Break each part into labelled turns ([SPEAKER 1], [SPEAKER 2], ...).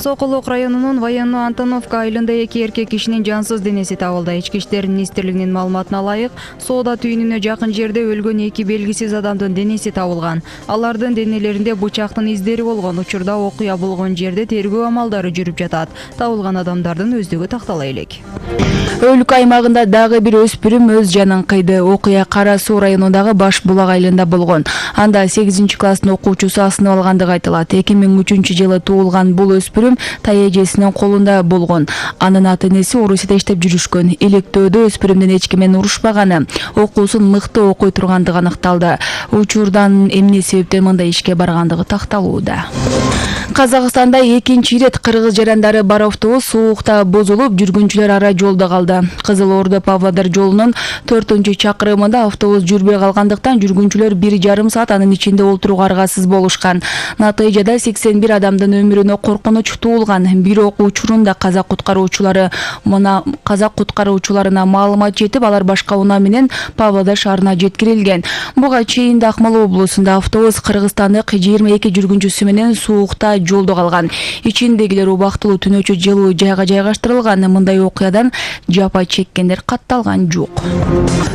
[SPEAKER 1] Сокулук районунун Военно Антоновка айылында эки эркек кишинин жансыз денеси табылды. Ички иштер министрлигинин маалыматына ылайык, соода түйүнүнө жакын жерде өлгөн эки белгисиз адамдын денеси табылган. Алардын денелеринде бычактын издери болгон. Учурда окуя болгон жерде тергөө амалдары жүрүп жатат. Табылган адамдардын өздүгү тактала элек.
[SPEAKER 2] Өлкө аймагында дагы бир өспүрүм өз жанын кыйды. Окуя Кара Суу районундагы Баш Булак айылында болгон. Анда 8-класстын окуучусу асынып алгандыгы айтылат. 2003-жылы туулган бул өспүрүм таежесинин колунда болгон. Анын ата-энеси Орусияда иштеп жүрүшкөн. Илектөөдө өспүрүмдүн эч ким менен урушпаганы, окуусун мыкты окуй тургандыгы аныкталды. Учурдан эмне себептен мындай ишке баргандыгы такталууда. Казакстанда экинчи ирет кыргыз жарандары бар автобус суукта бузулуп, жүргүнчүлөр ара жолдо калды. Кызыл Ордо Павлодар жолунун 4-чакырымында автобус жүрбөй калгандыктан жүргүнчүлөр 1,5 саат анын ичинде олтурууга аргасыз болушкан. Натыйжада 81 адамдын өмүрүнө коркунуч туулган. Бирок учурунда казак куткаруучуларына маалымат жетип, алар башка унаа менен Павлодар шаарына жеткирилген. Буга чейин да Акмола облусунда автобус кыргызстандык 22 жүргүнчүсү менен суукта жолдо калган. Ичиндегилер убактылуу түнөчү жылуу жайга жайгаштырылган. Мындай окуядан жапа чеккендер катталган жок.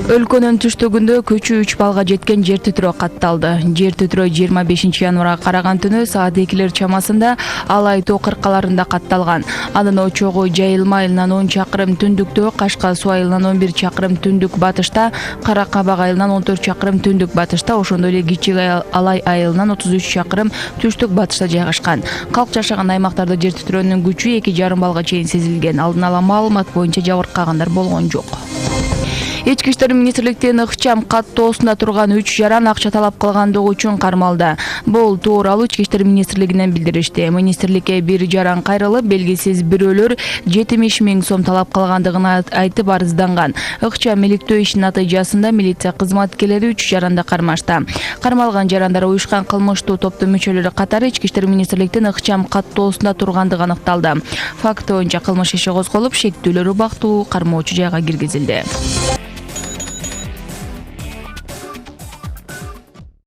[SPEAKER 2] Өлкөнүн түштүгүндө көчү 3 балга жеткен жер титирөө катталды. Жер титирөө 25 январга караган түнү саат 2 чамасында Алай тоо кыркаларында катталган. Анын очогу Жайылма айылынан 10 чакырым түндүктө, Кашка суу айылынан 11 чакырым түндүк батышта, Каракабак айылынан 14 чакырым түндүк батышта, ошондой эле Кичи Алай айылынан 33 чакырым түштүк батышта жайгашкан. Калк жашаган аймактарда жер титирөөнүн күчү 2,5 балга чейин сезилген. Алдын ала маалымат боюнча жабыркагандар болгон жок. Ички иштер министрликтин ыкчам каттоосунда турган 3 жаран акча талап кылгандыгы үчүн кармалды. Бул тууралуу Ички иштер министрлигинен билдиришти. Министрликке бир жаран кайрылып, белгисиз бирөөлөр 70 000 сом талап кылгандыгын айтып арызданган. Ыкчам иликтөө ишинин натыйжасында милиция кызматкерлери 3 жаранды кармашты. Кармалган жарандар уюшкан кылмыштуу топтун мүчөлөрү катары Ички иштер министрликтин ыкчам каттоосунда тургандыгы аныкталды. Факт боюнча кылмыш иши козголуп, шектүүлөр убактылуу кармоочу жайга киргизилди.